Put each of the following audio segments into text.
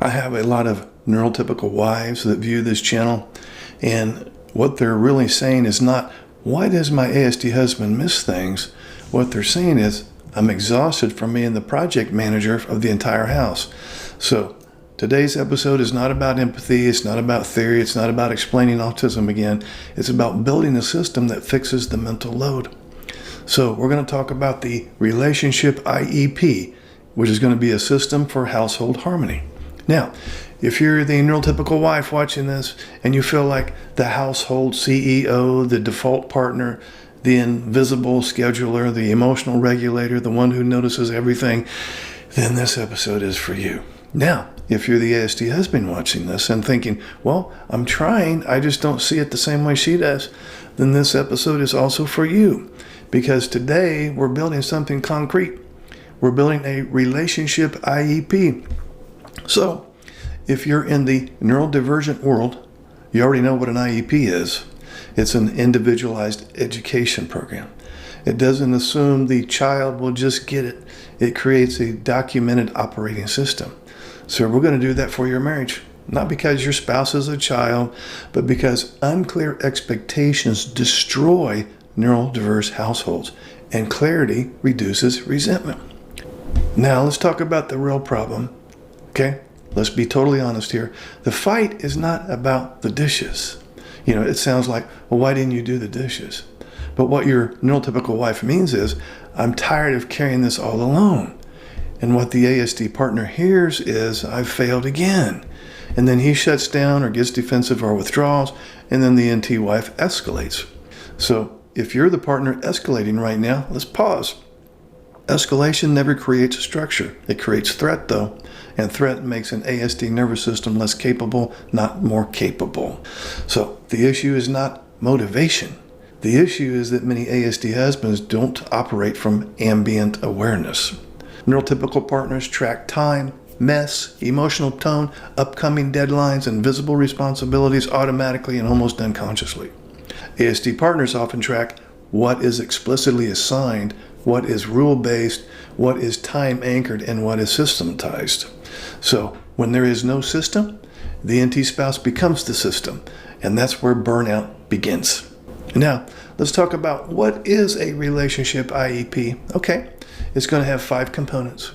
I have a lot of neurotypical wives that view this channel, and what they're really saying is not, why does my ASD husband miss things? What they're saying is, I'm exhausted from being the project manager of the entire house. So today's episode is not about empathy, it's not about theory, it's not about explaining autism again. It's about building a system that fixes the mental load. So we're going to talk about the Relationship IEP, which is going to be a system for household harmony. Now, if you're the neurotypical wife watching this and you feel like the household CEO, the default partner, the invisible scheduler, the emotional regulator, the one who notices everything, then this episode is for you. Now, if you're the ASD husband watching this and thinking, well, I'm trying, I just don't see it the same way she does, then this episode is also for you. Because today we're building something concrete. We're building a Relationship IEP. So, if you're in the neurodivergent world, you already know what an IEP is. It's an individualized education program. It doesn't assume the child will just get it. It creates a documented operating system. So we're going to do that for your marriage. Not because your spouse is a child, but because unclear expectations destroy neurodiverse households, and clarity reduces resentment. Now let's talk about the real problem. Okay? Let's be totally honest here. The fight is not about the dishes. You know, it sounds like, well, why didn't you do the dishes? But what your neurotypical wife means is, I'm tired of carrying this all alone. And what the ASD partner hears is, I've failed again. And then he shuts down or gets defensive or withdraws, and then the NT wife escalates. So if you're the partner escalating right now, let's pause. Escalation never creates a structure. It creates threat, though. And threat makes an ASD nervous system less capable, not more capable. So the issue is not motivation. The issue is that many ASD husbands don't operate from ambient awareness. Neurotypical partners track time, mess, emotional tone, upcoming deadlines, and visible responsibilities automatically and almost unconsciously. ASD partners often track what is explicitly assigned, what is rule-based, what is time-anchored, and what is systematized. So when there is no system, the NT spouse becomes the system, and that's where burnout begins. Now, let's talk about what is a Relationship IEP. Okay, it's going to have 5 components.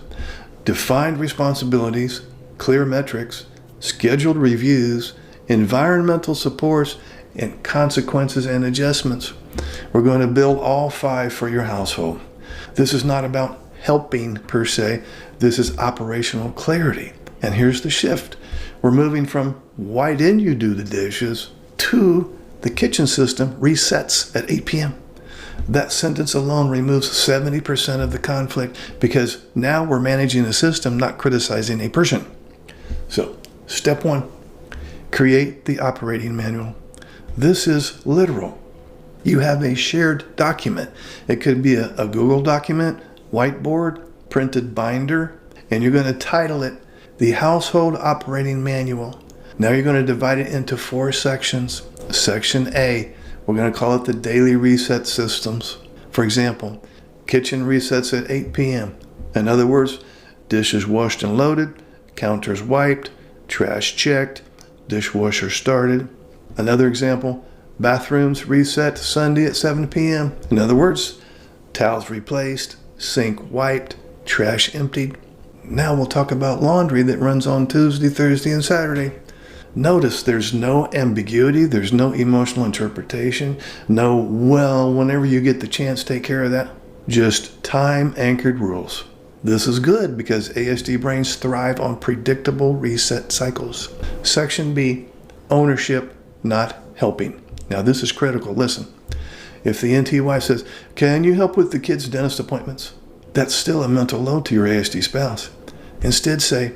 Defined responsibilities, clear metrics, scheduled reviews, environmental supports, and consequences and adjustments. We're going to build all 5 for your household. This is not about helping per se. This is operational clarity. And here's the shift. We're moving from why didn't you do the dishes to the kitchen system resets at 8 p.m. That sentence alone removes 70% of the conflict because now we're managing a system, not criticizing a person. So, step 1, create the operating manual. This is literal. You have a shared document. It could be a Google document, whiteboard, printed binder, and you're going to title it the Household Operating Manual. Now you're going to divide it into 4 sections. Section A, we're going to call it the Daily Reset Systems. For example, kitchen resets at 8 p.m. In other words, dishes washed and loaded, counters wiped, trash checked, dishwasher started. Another example, bathrooms reset Sunday at 7 p.m. In other words, towels replaced, sink wiped, trash emptied. Now we'll talk about laundry that runs on Tuesday, Thursday, and Saturday. Notice there's no ambiguity, there's no emotional interpretation, no, well, whenever you get the chance, take care of that. Just time-anchored rules. This is good because ASD brains thrive on predictable reset cycles. Section B, ownership, not helping. Now this is critical. Listen, if the NT wife says, can you help with the kids' dentist appointments? That's still a mental load to your ASD spouse. Instead say,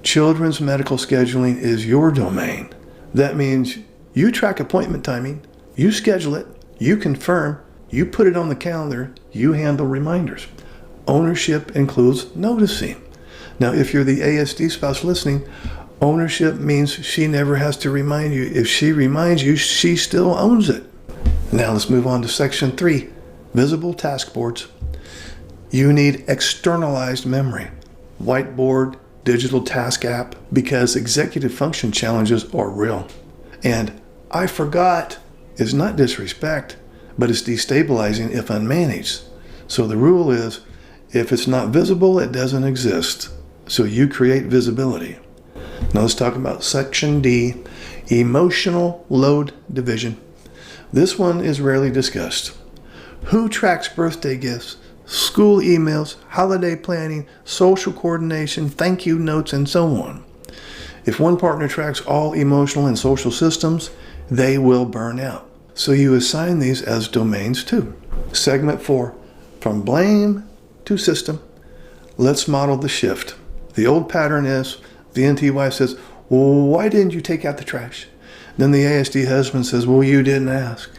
children's medical scheduling is your domain. That means you track appointment timing, you schedule it, you confirm, you put it on the calendar, you handle reminders. Ownership includes noticing. Now, if you're the ASD spouse listening, ownership means she never has to remind you. If she reminds you, she still owns it. Now let's move on to section 3, visible task boards. You need externalized memory, whiteboard, digital task app because executive function challenges are real. And I forgot is not disrespect, but it's destabilizing if unmanaged. So the rule is, if it's not visible, it doesn't exist. So you create visibility. Now let's talk about Section D, emotional load division. This one is rarely discussed. Who tracks birthday gifts, school emails, holiday planning, social coordination, thank you notes, and so on? If one partner tracks all emotional and social systems, they will burn out. So you assign these as domains too. Segment 4, from blame to system. Let's model the shift. The old pattern is the NT wife says, well, why didn't you take out the trash? Then the ASD husband says, well, you didn't ask.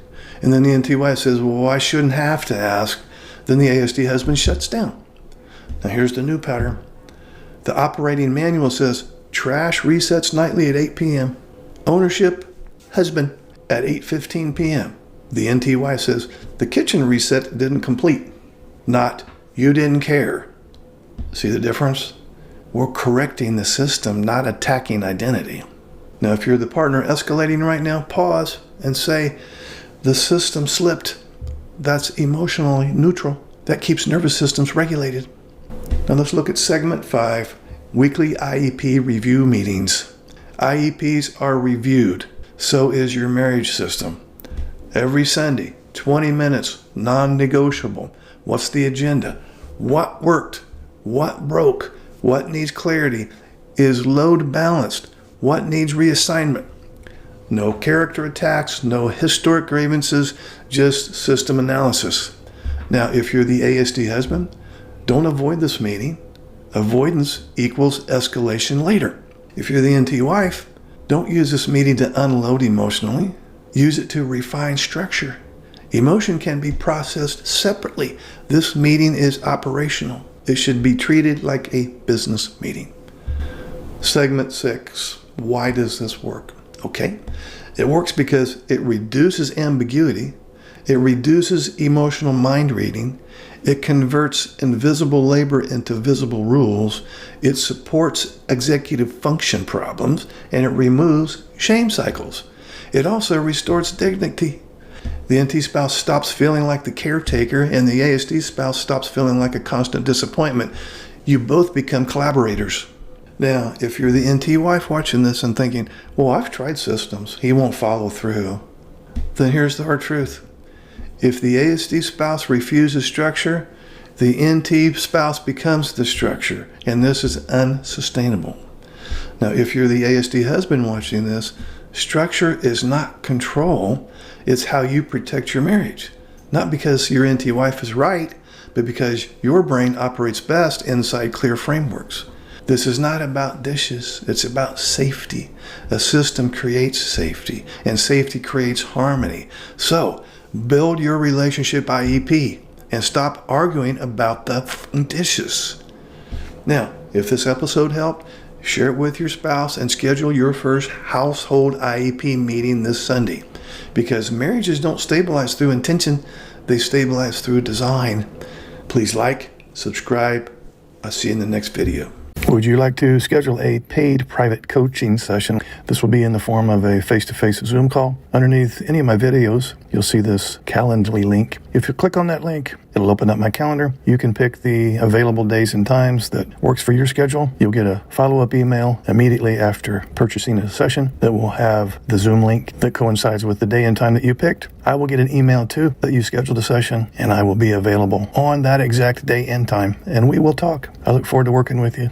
And then the NT wife says, well, I shouldn't have to ask. Then the ASD husband shuts down. Now here's the new pattern. The operating manual says, trash resets nightly at 8 p.m. Ownership, husband, at 8:15 p.m. The NT wife says, the kitchen reset didn't complete. Not, you didn't care. See the difference? We're correcting the system, not attacking identity. Now, if you're the partner escalating right now, pause and say, the system slipped. That's emotionally neutral. That keeps nervous systems regulated. Now let's look at segment 5, weekly IEP review meetings. IEPs are reviewed. So is your marriage system. Every Sunday, 20 minutes, non-negotiable. What's the agenda? What worked? What broke? What needs clarity? Is load balanced? What needs reassignment? No character attacks, no historic grievances, just system analysis. Now, if you're the ASD husband, don't avoid this meeting. Avoidance equals escalation later. If you're the NT wife, don't use this meeting to unload emotionally. Use it to refine structure. Emotion can be processed separately. This meeting is operational. It should be treated like a business meeting. Segment 6. Why does this work? Okay. It works because it reduces ambiguity. It reduces emotional mind reading. It converts invisible labor into visible rules. It supports executive function problems, and it removes shame cycles. It also restores dignity. The NT spouse stops feeling like the caretaker, and the ASD spouse stops feeling like a constant disappointment. You both become collaborators. Now, if you're the NT wife watching this and thinking, well, I've tried systems, he won't follow through, then here's the hard truth. If the ASD spouse refuses structure, the NT spouse becomes the structure, and this is unsustainable. Now, if you're the ASD husband watching this, structure is not control, it's how you protect your marriage. Not because your NT wife is right, but because your brain operates best inside clear frameworks. This is not about dishes, it's about safety. A system creates safety, and safety creates harmony. So, build your relationship IEP and stop arguing about the dishes. Now, if this episode helped, share it with your spouse and schedule your first household IEP meeting this Sunday. Because marriages don't stabilize through intention, they stabilize through design. Please like, subscribe. I'll see you in the next video. Would you like to schedule a paid private coaching session? This will be in the form of a face-to-face Zoom call. Underneath any of my videos, you'll see this Calendly link. If you click on that link, it'll open up my calendar. You can pick the available days and times that works for your schedule. You'll get a follow-up email immediately after purchasing a session that will have the Zoom link that coincides with the day and time that you picked. I will get an email too that you scheduled a session, and I will be available on that exact day and time, and we will talk. I look forward to working with you.